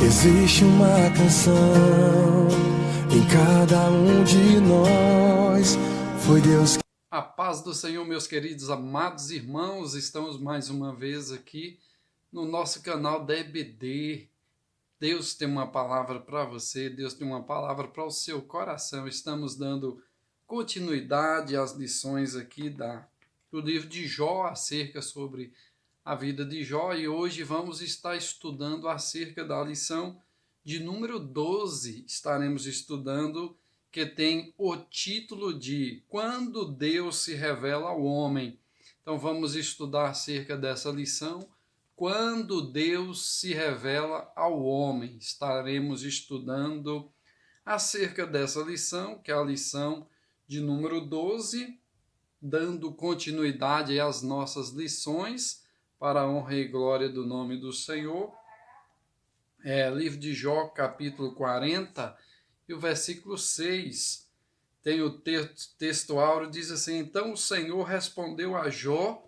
Existe uma canção em cada um de nós. Foi Deus que... A paz do Senhor, meus queridos amados irmãos, estamos mais uma vez aqui no nosso canal da EBD. Deus tem uma palavra para você, Deus tem uma palavra para o seu coração. Estamos dando continuidade às lições aqui do livro de Jó, acerca sobre a vida de Jó, e hoje vamos estar estudando acerca da lição de número 12. Estaremos estudando, que tem o título de Quando Deus se revela ao homem. Então vamos estudar acerca dessa lição, Quando Deus se revela ao homem. Estaremos estudando acerca dessa lição, que é a lição de número 12, dando continuidade às nossas lições, para a honra e glória do nome do Senhor. Livro de Jó, capítulo 40, e o versículo 6, tem o texto áureo, diz assim: Então o Senhor respondeu a Jó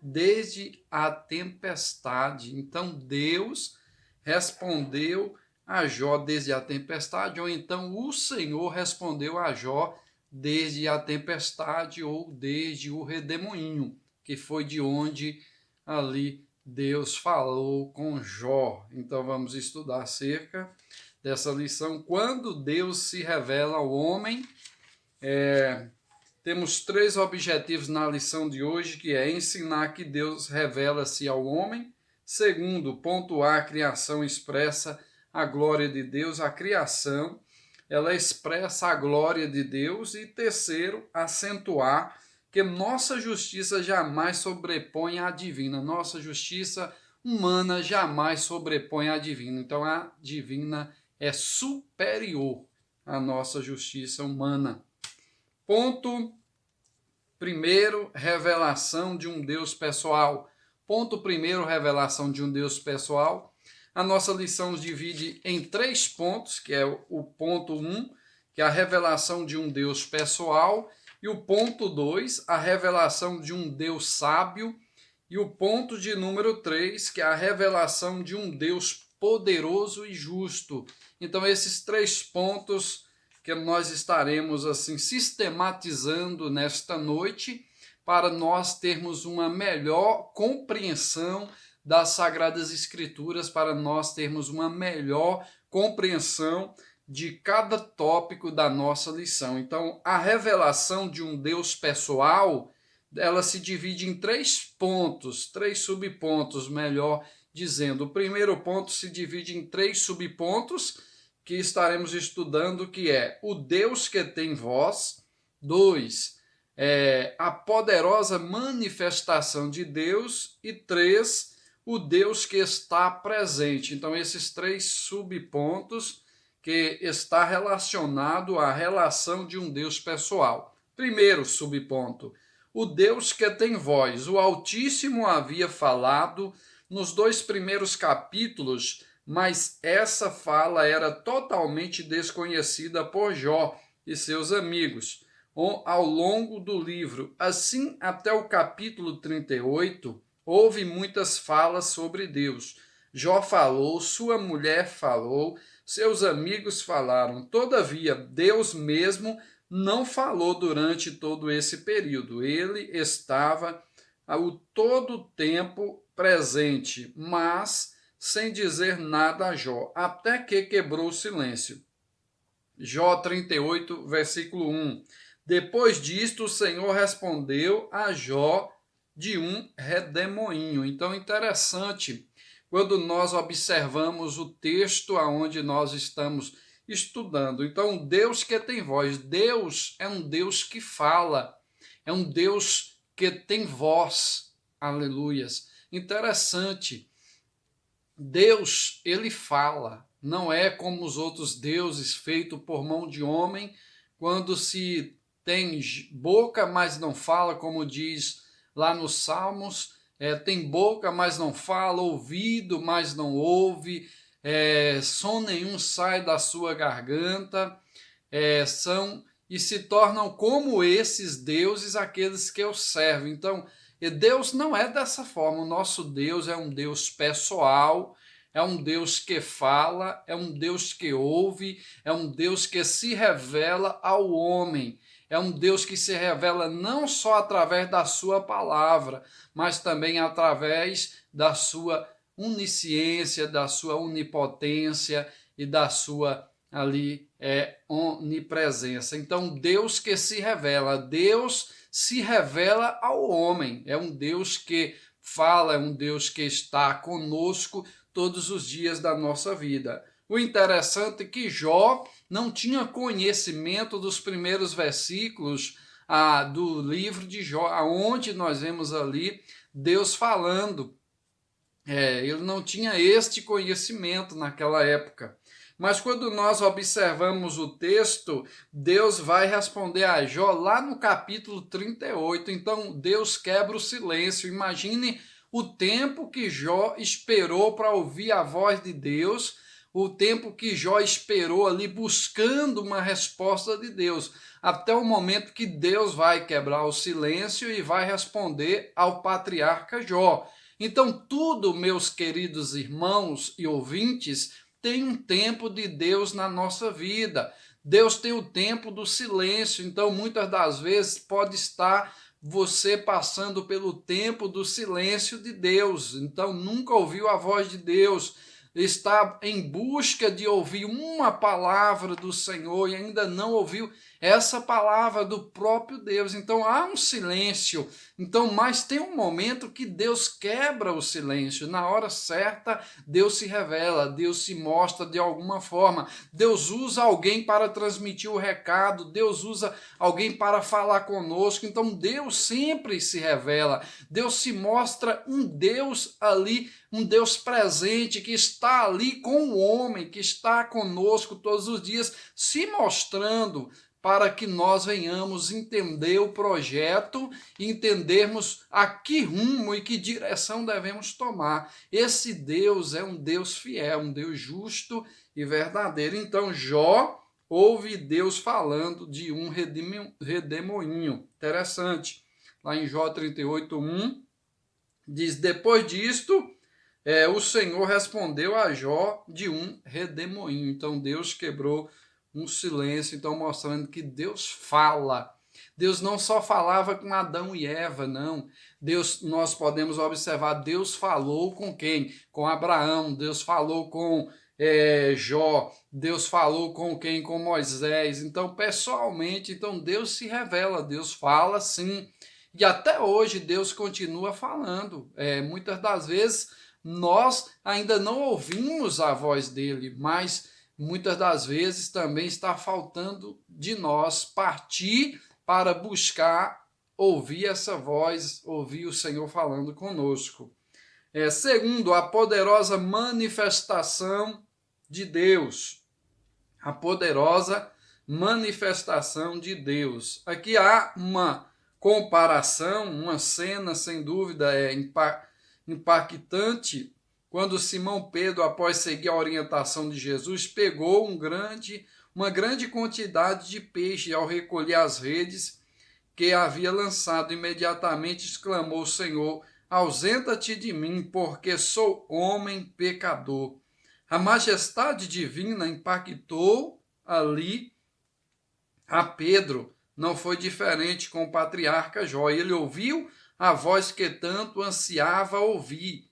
desde a tempestade. Então Deus respondeu a Jó desde a tempestade, ou então o Senhor respondeu a Jó desde a tempestade, ou desde o redemoinho, que foi de onde ali Deus falou com Jó. Então vamos estudar acerca dessa lição, quando Deus se revela ao homem. Temos 3 objetivos na lição de hoje, que é ensinar que Deus revela-se ao homem. Segundo, pontuar a criação expressa a glória de Deus. A criação, ela expressa a glória de Deus. E terceiro, acentuar que nossa justiça jamais sobrepõe a divina. Nossa justiça humana jamais sobrepõe a divina. Então a divina é superior à nossa justiça humana. Ponto primeiro, revelação de um Deus pessoal. Ponto primeiro, revelação de um Deus pessoal. A nossa lição se divide em 3 pontos, que é o ponto 1, que é a revelação de um Deus pessoal, e o ponto 2, a revelação de um Deus sábio, e o ponto de número 3, que é a revelação de um Deus poderoso e justo. Então esses 3 pontos que nós estaremos assim sistematizando nesta noite, para nós termos uma melhor compreensão das Sagradas Escrituras, para nós termos uma melhor compreensão de cada tópico da nossa lição. Então, a revelação de um Deus pessoal, ela se divide em 3 pontos, 3 subpontos, melhor dizendo. O primeiro ponto se divide em 3 subpontos, que estaremos estudando, que é o Deus que tem voz. 2, a poderosa manifestação de Deus. E 3, o Deus que está presente. Então, esses 3 subpontos que está relacionado à relação de um Deus pessoal. Primeiro subponto, o Deus que tem voz. O Altíssimo havia falado nos 2 primeiros capítulos, mas essa fala era totalmente desconhecida por Jó e seus amigos ao longo do livro. Assim, até o capítulo 38, houve muitas falas sobre Deus. Jó falou, sua mulher falou, seus amigos falaram. Todavia, Deus mesmo não falou durante todo esse período. Ele estava todo o tempo presente, mas sem dizer nada a Jó, até que quebrou o silêncio. Jó 38, versículo 1. Depois disto, o Senhor respondeu a Jó de um redemoinho. Então, interessante, quando nós observamos o texto aonde nós estamos estudando. Então, Deus que tem voz. Deus é um Deus que fala. É um Deus que tem voz. Aleluias. Interessante. Deus, ele fala. Não é como os outros deuses feitos por mão de homem, quando se tem boca, mas não fala, como diz lá nos Salmos, tem boca, mas não fala, ouvido, mas não ouve, som nenhum sai da sua garganta, e se tornam como esses deuses aqueles que eu servo. Então, Deus não é dessa forma. O nosso Deus é um Deus pessoal, é um Deus que fala, é um Deus que ouve, é um Deus que se revela ao homem. É um Deus que se revela não só através da sua palavra, mas também através da sua onisciência, da sua onipotência e da sua onipresença. Então, Deus que se revela, Deus se revela ao homem. É um Deus que fala, é um Deus que está conosco todos os dias da nossa vida. O interessante é que Jó não tinha conhecimento dos primeiros versículos do livro de Jó, aonde nós vemos ali Deus falando. Ele não tinha este conhecimento naquela época. Mas quando nós observamos o texto, Deus vai responder a Jó lá no capítulo 38. Então Deus quebra o silêncio. Imagine o tempo que Jó esperou para ouvir a voz de Deus, o tempo que Jó esperou ali buscando uma resposta de Deus, até o momento que Deus vai quebrar o silêncio e vai responder ao patriarca Jó. Então tudo, meus queridos irmãos e ouvintes, tem um tempo de Deus na nossa vida. Deus tem o tempo do silêncio, então muitas das vezes pode estar você passando pelo tempo do silêncio de Deus, então nunca ouviu a voz de Deus, está em busca de ouvir uma palavra do Senhor e ainda não ouviu essa palavra do próprio Deus. Então há um silêncio. Então, mas tem um momento que Deus quebra o silêncio. Na hora certa, Deus se revela, Deus se mostra de alguma forma. Deus usa alguém para transmitir o recado, Deus usa alguém para falar conosco. Então, Deus sempre se revela. Deus se mostra um Deus ali, um Deus presente que está ali com o homem, que está conosco todos os dias, se mostrando para que nós venhamos entender o projeto, entendermos a que rumo e que direção devemos tomar. Esse Deus é um Deus fiel, um Deus justo e verdadeiro. Então Jó ouve Deus falando de um redemoinho. Interessante. Lá em Jó 38:1 diz: depois disto, o Senhor respondeu a Jó de um redemoinho. Então Deus quebrou um silêncio, então mostrando que Deus fala. Deus não só falava com Adão e Eva, não. Deus, nós podemos observar, Deus falou com quem? Com Abraão, Deus falou com Jó, Deus falou com quem? Com Moisés. Então, pessoalmente, então Deus se revela, Deus fala sim. E até hoje Deus continua falando. Muitas das vezes nós ainda não ouvimos a voz dele, mas muitas das vezes também está faltando de nós partir para buscar ouvir essa voz, ouvir o Senhor falando conosco. Segundo, a poderosa manifestação de Deus. A poderosa manifestação de Deus. Aqui há uma comparação, uma cena sem dúvida impactante, quando Simão Pedro, após seguir a orientação de Jesus, pegou uma grande quantidade de peixe. Ao recolher as redes que havia lançado, imediatamente exclamou: Senhor, ausenta-te de mim, porque sou homem pecador. A majestade divina impactou ali a Pedro. Não foi diferente com o patriarca Jó. Ele ouviu a voz que tanto ansiava ouvir.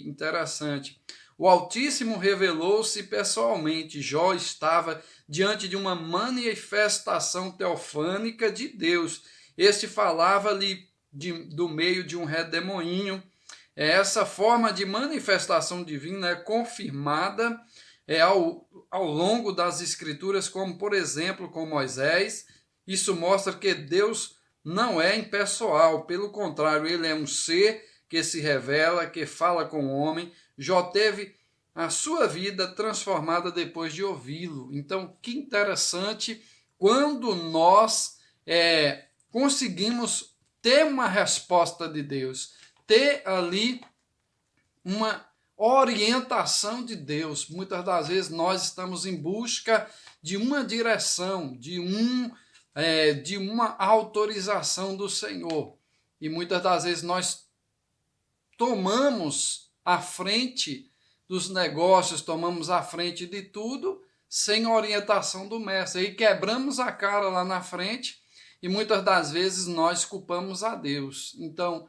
Interessante. O Altíssimo revelou-se pessoalmente. Jó estava diante de uma manifestação teofânica de Deus. Este falava-lhe do meio de um redemoinho. Essa forma de manifestação divina é confirmada ao longo das Escrituras, como por exemplo com Moisés. Isso mostra que Deus não é impessoal, pelo contrário, ele é um ser que se revela, que fala com o homem. Jó teve a sua vida transformada depois de ouvi-lo. Então, que interessante quando nós conseguimos ter uma resposta de Deus, ter ali uma orientação de Deus. Muitas das vezes nós estamos em busca de uma direção, de uma autorização do Senhor. E muitas das vezes nós tomamos a frente dos negócios, tomamos a frente de tudo, sem orientação do mestre. Aí quebramos a cara lá na frente e muitas das vezes nós culpamos a Deus. Então,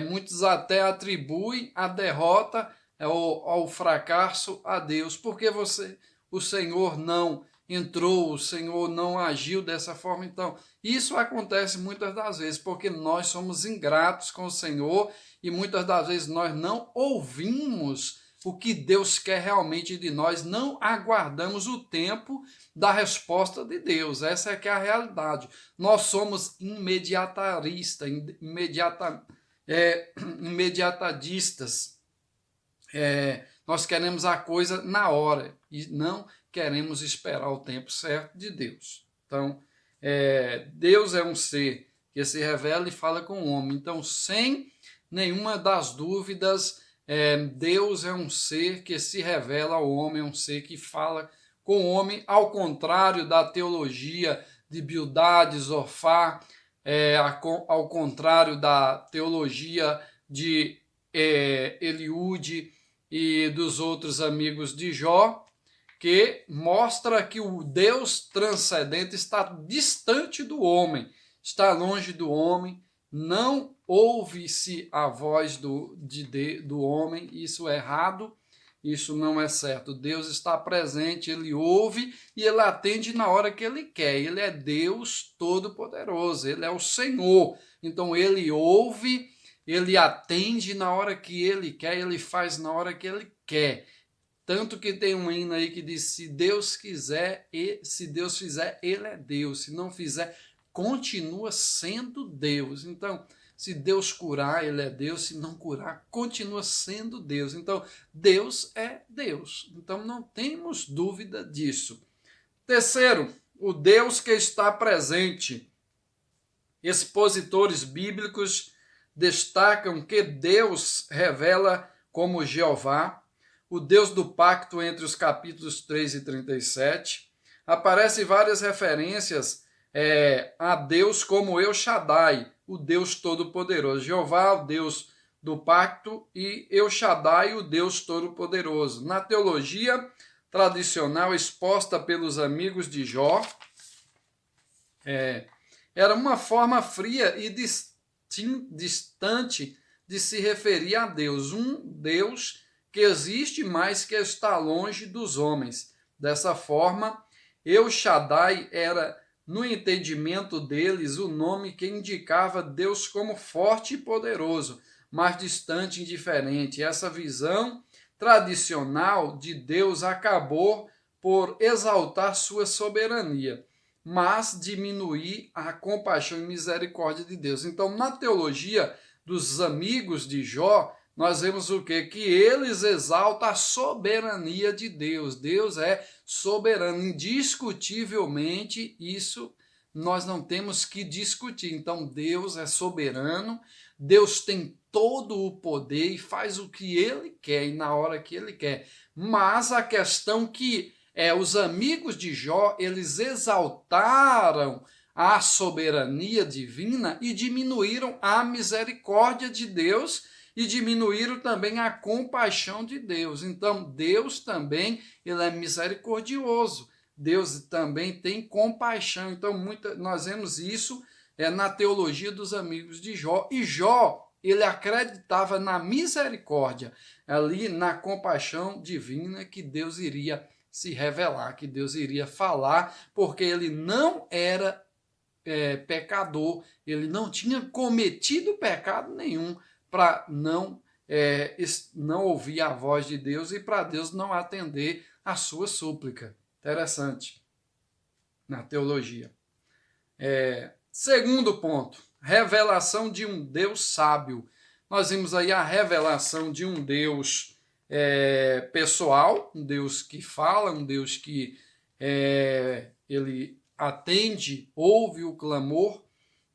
muitos até atribuem a derrota ao fracasso a Deus. Porque o Senhor não entrou, o Senhor não agiu dessa forma. Então, isso acontece muitas das vezes, porque nós somos ingratos com o Senhor e muitas das vezes nós não ouvimos o que Deus quer realmente de nós, não aguardamos o tempo da resposta de Deus. Essa é que é a realidade. Nós somos imediatadistas. Nós queremos a coisa na hora e não queremos esperar o tempo certo de Deus. Então, Deus é um ser que se revela e fala com o homem. Então, sem nenhuma das dúvidas, Deus é um ser que se revela ao homem, é um ser que fala com o homem, ao contrário da teologia de Bildad, Zofar, ao contrário da teologia de Eliúde e dos outros amigos de Jó, que mostra que o Deus transcendente está distante do homem, está longe do homem, não ouve-se a voz do homem, isso é errado, isso não é certo. Deus está presente, ele ouve e ele atende na hora que ele quer. Ele é Deus Todo-Poderoso, ele é o Senhor. Então ele ouve, ele atende na hora que ele quer, ele faz na hora que ele quer. Tanto que tem um hino aí que diz, se Deus quiser, se Deus fizer, ele é Deus. Se não fizer, continua sendo Deus. Então, se Deus curar, ele é Deus. Se não curar, continua sendo Deus. Então, Deus é Deus. Então, não temos dúvida disso. Terceiro, o Deus que está presente. Expositores bíblicos destacam que Deus revela como Jeová, o Deus do pacto, entre os capítulos 3 e 37. Aparecem várias referências a Deus como El Shaddai, o Deus Todo-Poderoso. Jeová, o Deus do pacto, e El Shaddai, o Deus Todo-Poderoso. Na teologia tradicional exposta pelos amigos de Jó, era uma forma fria e distante de se referir a Deus. Um Deus que existe, mas que está longe dos homens. Dessa forma, El Shaddai era, no entendimento deles, o nome que indicava Deus como forte e poderoso, mas distante e indiferente. Essa visão tradicional de Deus acabou por exaltar sua soberania, mas diminuir a compaixão e misericórdia de Deus. Então, na teologia dos amigos de Jó, nós vemos o quê? Que eles exaltam a soberania de Deus. Deus é soberano, indiscutivelmente, isso nós não temos que discutir. Então, Deus é soberano, Deus tem todo o poder e faz o que ele quer e na hora que ele quer. Mas a questão que os amigos de Jó, eles exaltaram a soberania divina e diminuíram a misericórdia de Deus e diminuíram também a compaixão de Deus. Então, Deus também, ele é misericordioso. Deus também tem compaixão. Então, nós vemos isso na teologia dos amigos de Jó. E Jó, ele acreditava na misericórdia, ali na compaixão divina, que Deus iria se revelar, que Deus iria falar, porque ele não era pecador, ele não tinha cometido pecado nenhum, para não ouvir a voz de Deus e para Deus não atender a sua súplica. Interessante na teologia. Segundo ponto, revelação de um Deus sábio. Nós vimos aí a revelação de um Deus pessoal, um Deus que fala, um Deus que ele atende, ouve o clamor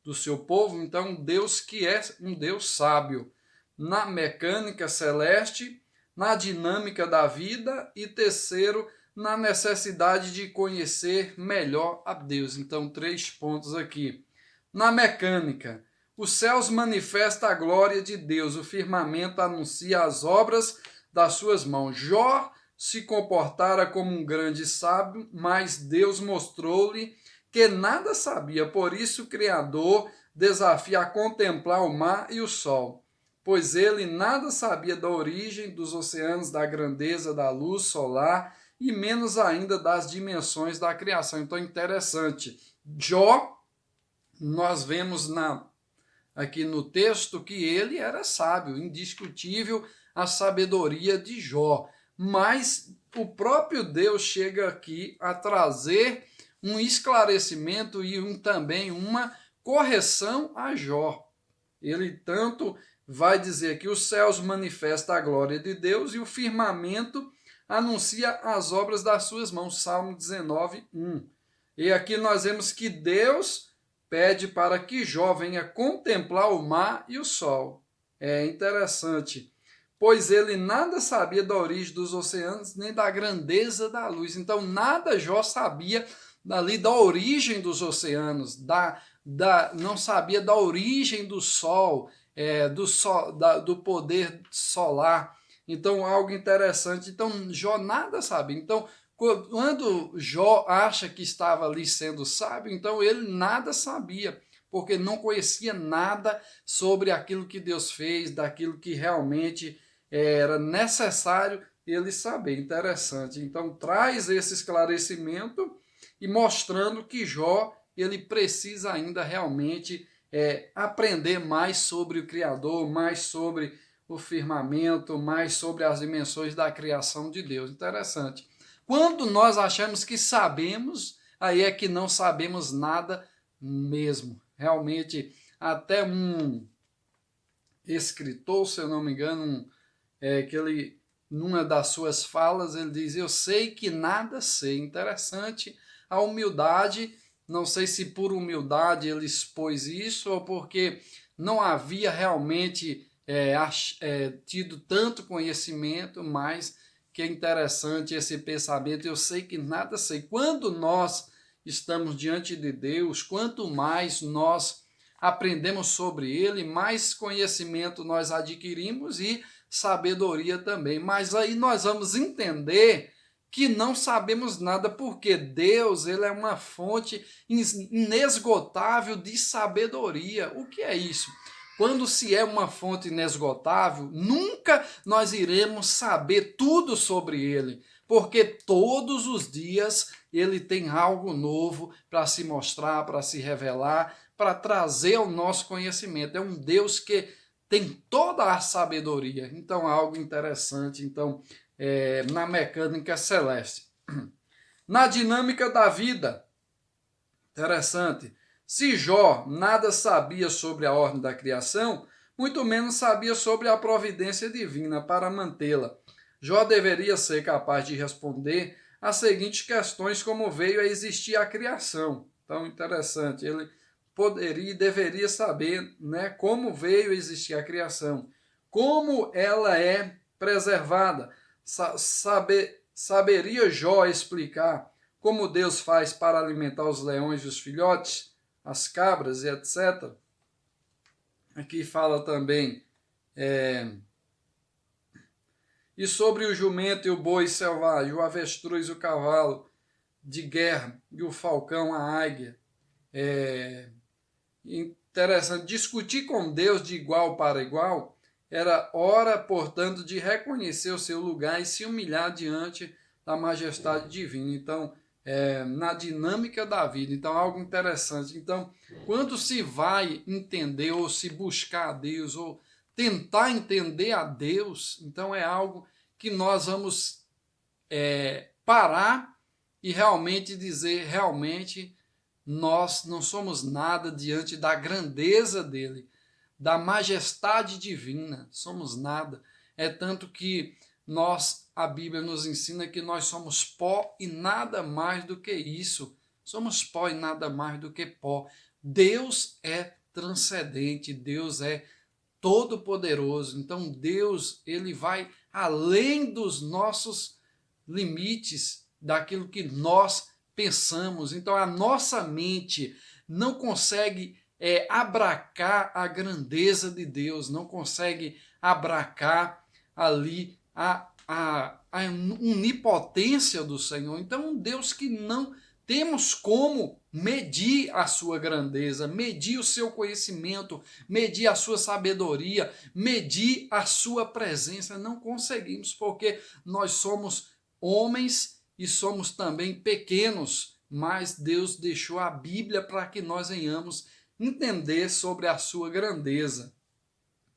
do seu povo. Então, um Deus que é um Deus sábio na mecânica celeste, na dinâmica da vida, e terceiro, na necessidade de conhecer melhor a Deus. Então, 3 pontos aqui. Na mecânica, os céus manifestam a glória de Deus, o firmamento anuncia as obras das suas mãos. Jó se comportara como um grande sábio, mas Deus mostrou-lhe que nada sabia. Por isso o Criador desafia a contemplar o mar e o sol, pois ele nada sabia da origem dos oceanos, da grandeza da luz solar e menos ainda das dimensões da criação. Então, interessante. Jó, nós vemos aqui no texto que ele era sábio, indiscutível a sabedoria de Jó. Mas o próprio Deus chega aqui a trazer um esclarecimento e também uma correção a Jó. Ele tanto vai dizer que os céus manifestam a glória de Deus e o firmamento anuncia as obras das suas mãos. Salmo 19, 1. E aqui nós vemos que Deus pede para que Jó venha contemplar o mar e o sol. É interessante, pois ele nada sabia da origem dos oceanos, nem da grandeza da luz. Então, nada Jó sabia ali da origem dos oceanos, não sabia da origem do sol, do poder solar. Então, algo interessante. Então, Jó nada sabia. Então, quando Jó acha que estava ali sendo sábio, então ele nada sabia, porque não conhecia nada sobre aquilo que Deus fez, daquilo que realmente era necessário ele saber. Interessante. Então, traz esse esclarecimento e mostrando que Jó ele precisa ainda realmente aprender mais sobre o Criador, mais sobre o firmamento, mais sobre as dimensões da criação de Deus. Interessante. Quando nós achamos que sabemos, aí é que não sabemos nada mesmo. Realmente, até um escritor, se eu não me engano, que ele, numa das suas falas, ele diz: eu sei que nada sei. Interessante a humildade. Não sei se por humildade ele expôs isso ou porque não havia realmente tido tanto conhecimento, mas que é interessante esse pensamento. Eu sei que nada sei. Quando nós estamos diante de Deus, quanto mais nós aprendemos sobre Ele, mais conhecimento nós adquirimos e sabedoria também. Mas aí nós vamos entender que não sabemos nada, porque Deus ele é uma fonte inesgotável de sabedoria. O que é isso? Quando se é uma fonte inesgotável, nunca nós iremos saber tudo sobre ele, porque todos os dias ele tem algo novo para se mostrar, para se revelar, para trazer ao nosso conhecimento. É um Deus que tem toda a sabedoria. Então, algo interessante. Então, na mecânica celeste. Na dinâmica da vida, interessante. Se Jó nada sabia sobre a ordem da criação, muito menos sabia sobre a providência divina para mantê-la. Jó deveria ser capaz de responder as seguintes questões: como veio a existir a criação. Então, interessante, ele poderia e deveria saber, né, como veio a existir a criação, como ela é preservada. Saberia Jó explicar como Deus faz para alimentar os leões e os filhotes, as cabras e etc. Aqui fala também e sobre o jumento e o boi selvagem, o avestruz e o cavalo de guerra e o falcão, a águia. Interessante, discutir com Deus de igual para igual era hora, portanto, de reconhecer o seu lugar e se humilhar diante da majestade divina. Então, na dinâmica da vida. Então, algo interessante. Então, quando se vai entender ou se buscar a Deus ou tentar entender a Deus, então é algo que nós vamos parar e realmente dizer, realmente, nós não somos nada diante da grandeza dele, da majestade divina, somos nada. É tanto que a Bíblia nos ensina que nós somos pó e nada mais do que isso. Somos pó e nada mais do que pó. Deus é transcendente, Deus é todo-poderoso. Então Deus, ele vai além dos nossos limites, daquilo que nós pensamos. Então a nossa mente não consegue abracar a grandeza de Deus, não consegue abracar ali a onipotência do Senhor. Então, um Deus que não temos como medir a sua grandeza, medir o seu conhecimento, medir a sua sabedoria, medir a sua presença. Não conseguimos, porque nós somos homens e somos também pequenos, mas Deus deixou a Bíblia para que nós venhamos entender sobre a sua grandeza.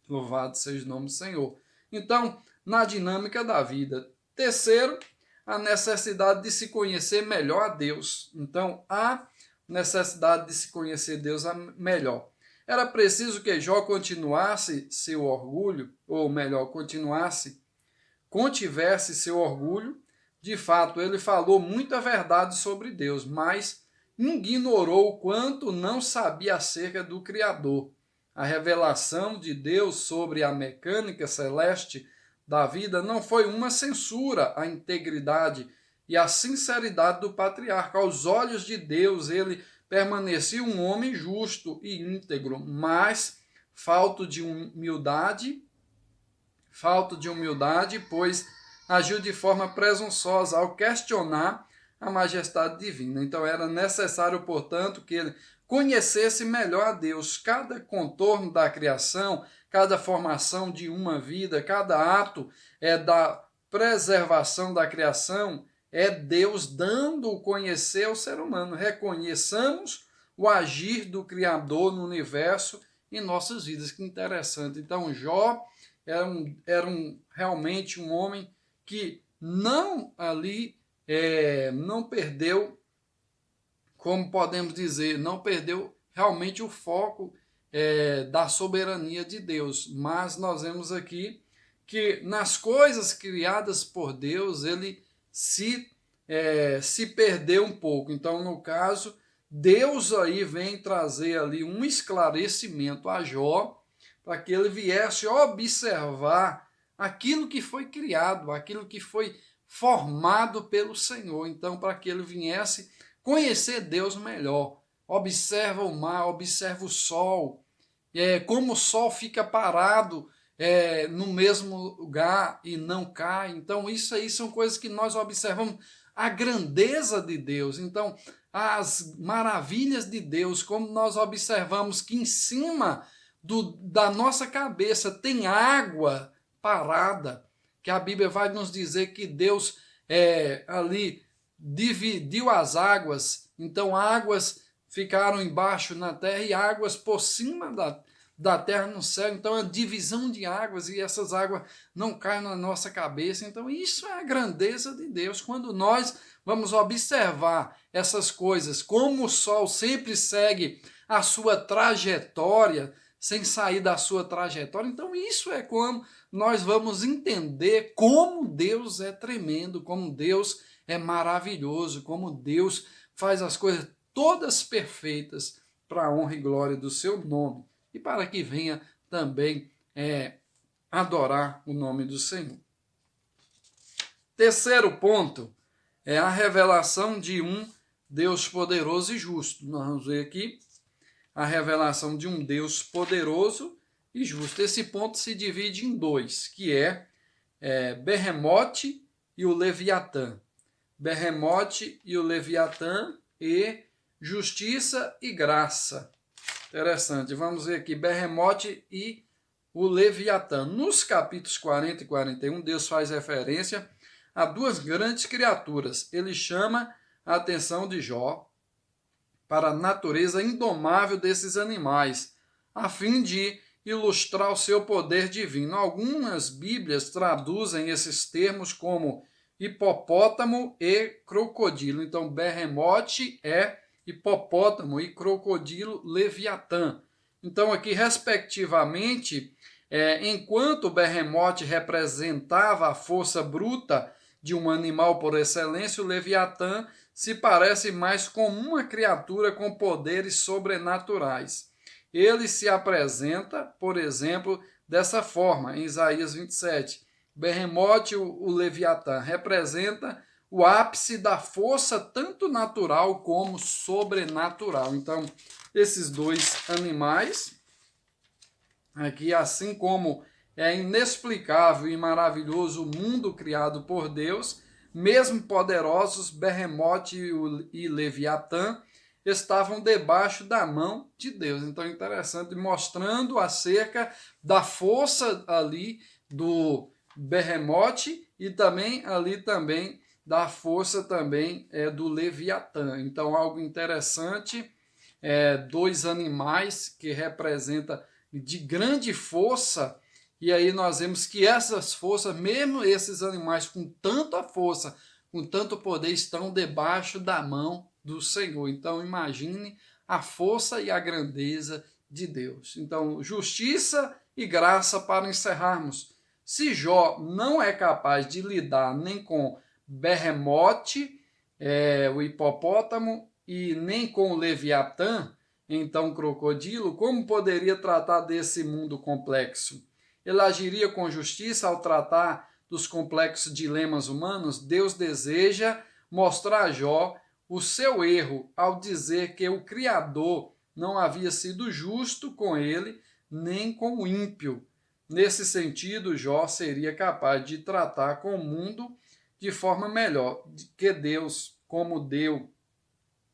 Louvado seja o nome do Senhor. Então, na dinâmica da vida. Terceiro, a necessidade de se conhecer melhor a Deus. Então, a necessidade de se conhecer Deus melhor. Era preciso que Jó continuasse seu orgulho, ou melhor, contivesse seu orgulho. De fato, ele falou muita verdade sobre Deus, mas ignorou o quanto não sabia acerca do Criador. A revelação de Deus sobre a mecânica celeste da vida não foi uma censura à integridade e à sinceridade do patriarca. Aos olhos de Deus, ele permanecia um homem justo e íntegro, mas falto de humildade, pois agiu de forma presunçosa ao questionar a majestade divina. Então era necessário, portanto, que ele conhecesse melhor a Deus. Cada contorno da criação, cada formação de uma vida, cada ato da preservação da criação é Deus dando o conhecer ao ser humano. Reconheçamos o agir do Criador no universo em nossas vidas. Que interessante. Então Jó realmente um homem que não perdeu, como podemos dizer, não perdeu realmente o foco da soberania de Deus. Mas nós vemos aqui que nas coisas criadas por Deus, ele se perdeu um pouco. Então, no caso, Deus aí vem trazer ali um esclarecimento a Jó, para que ele viesse observar aquilo que foi criado, aquilo que foi formado pelo Senhor. Então, para que ele viesse conhecer Deus melhor. Observa o mar, observa o sol, como o sol fica parado no mesmo lugar e não cai. Então, isso aí são coisas que nós observamos, a grandeza de Deus. Então, as maravilhas de Deus, como nós observamos que em cima da nossa cabeça tem água parada, que a Bíblia vai nos dizer que Deus ali dividiu as águas, então águas ficaram embaixo na terra e águas por cima da terra no céu. Então a divisão de águas, e essas águas não caem na nossa cabeça. Então isso é a grandeza de Deus. Quando nós vamos observar essas coisas, como o sol sempre segue a sua trajetória, sem sair da sua trajetória, então isso é como nós vamos entender como Deus é tremendo, como Deus é maravilhoso, como Deus faz as coisas todas perfeitas para a honra e glória do seu nome e para que venha também adorar o nome do Senhor. Terceiro ponto é a revelação de um Deus poderoso e justo. Nós vamos ver aqui a revelação de um Deus poderoso e justo. Esse ponto se divide em dois, que é Berremote e o Leviatã. Berremote e o Leviatã e justiça e graça. Interessante. Vamos ver aqui, Berremote e o Leviatã. Nos capítulos 40 e 41, Deus faz referência a duas grandes criaturas. Ele chama a atenção de Jó para a natureza indomável desses animais, a fim de ilustrar o seu poder divino. Algumas Bíblias traduzem esses termos como hipopótamo e crocodilo. Então, Berremote é hipopótamo e crocodilo Leviatã. Então, aqui, respectivamente, enquanto o Berremote representava a força bruta de um animal por excelência, o Leviatã se parece mais com uma criatura com poderes sobrenaturais. Ele se apresenta, por exemplo, dessa forma, em Isaías 27. Berremote, o Leviatã, representa o ápice da força tanto natural como sobrenatural. Então, esses dois animais, aqui, assim como É inexplicável e maravilhoso o mundo criado por Deus, mesmo poderosos, Berremote e Leviatã estavam debaixo da mão de Deus. Então é interessante, mostrando acerca da força ali do Berremote e também ali também da força também do Leviatã. Então algo interessante, dois animais que representam de grande força. E aí nós vemos que essas forças, mesmo esses animais com tanta força, com tanto poder, estão debaixo da mão do Senhor. Então imagine a força e a grandeza de Deus. Então, justiça e graça para encerrarmos. Se Jó não é capaz de lidar nem com Berremote, o hipopótamo, e nem com o Leviatã, então crocodilo, como poderia tratar desse mundo complexo? Ele agiria com justiça ao tratar dos complexos dilemas humanos? Deus deseja mostrar a Jó o seu erro ao dizer que o Criador não havia sido justo com ele, nem com o ímpio. Nesse sentido, Jó seria capaz de tratar com o mundo de forma melhor, que Deus, como deu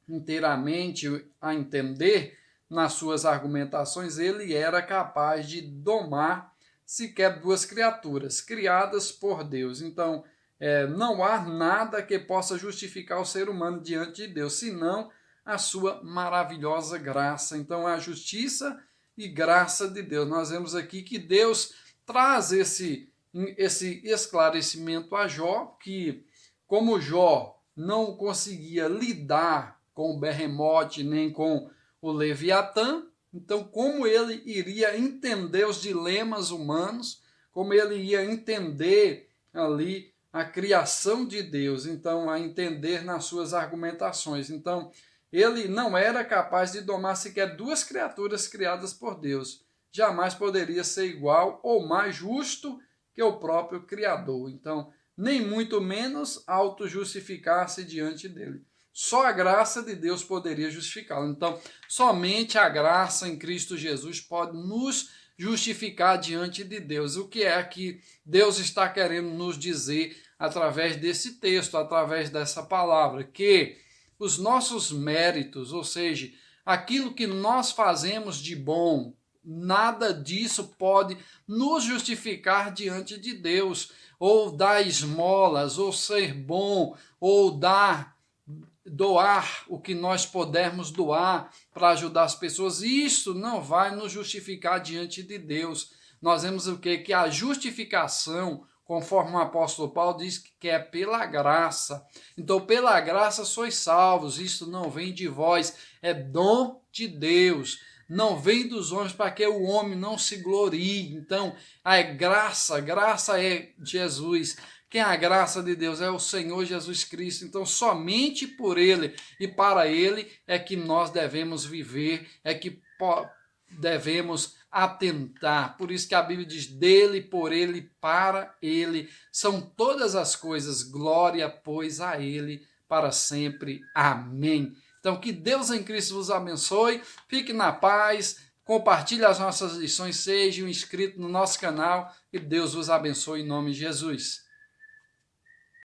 inteiramente a entender nas suas argumentações, ele era capaz de domar sequer duas criaturas criadas por Deus. Então, não há nada que possa justificar o ser humano diante de Deus, senão a sua maravilhosa graça. Então, a justiça e graça de Deus. Nós vemos aqui que Deus traz esse esclarecimento a Jó, que como Jó não conseguia lidar com o Berremote nem com o Leviatã, então como ele iria entender os dilemas humanos, como ele ia entender ali a criação de Deus, então a entender nas suas argumentações. Então ele não era capaz de domar sequer duas criaturas criadas por Deus. Jamais poderia ser igual ou mais justo que o próprio Criador. Então, nem muito menos auto-justificar-se diante dele. Só a graça de Deus poderia justificá-lo. Então, somente a graça em Cristo Jesus pode nos justificar diante de Deus. O que é que Deus está querendo nos dizer através desse texto, através dessa palavra? Que os nossos méritos, ou seja, aquilo que nós fazemos de bom, nada disso pode nos justificar diante de Deus, ou dar esmolas, ou ser bom, ou doar o que nós pudermos doar para ajudar as pessoas. Isso não vai nos justificar diante de Deus. Nós vemos o quê? Que a justificação, conforme o apóstolo Paulo diz, que é pela graça. Então, pela graça sois salvos. Isso não vem de vós, é dom de Deus. Não vem dos homens, para que o homem não se glorie. Então, a graça é Jesus. Quem é a graça de Deus? É o Senhor Jesus Cristo. Então, somente por Ele e para Ele é que nós devemos viver, é que devemos atentar. Por isso que a Bíblia diz: dele, por Ele, para Ele, são todas as coisas, glória, pois, a Ele para sempre. Amém. Então, que Deus em Cristo vos abençoe, fique na paz, compartilhe as nossas lições, seja um inscrito no nosso canal e Deus vos abençoe em nome de Jesus.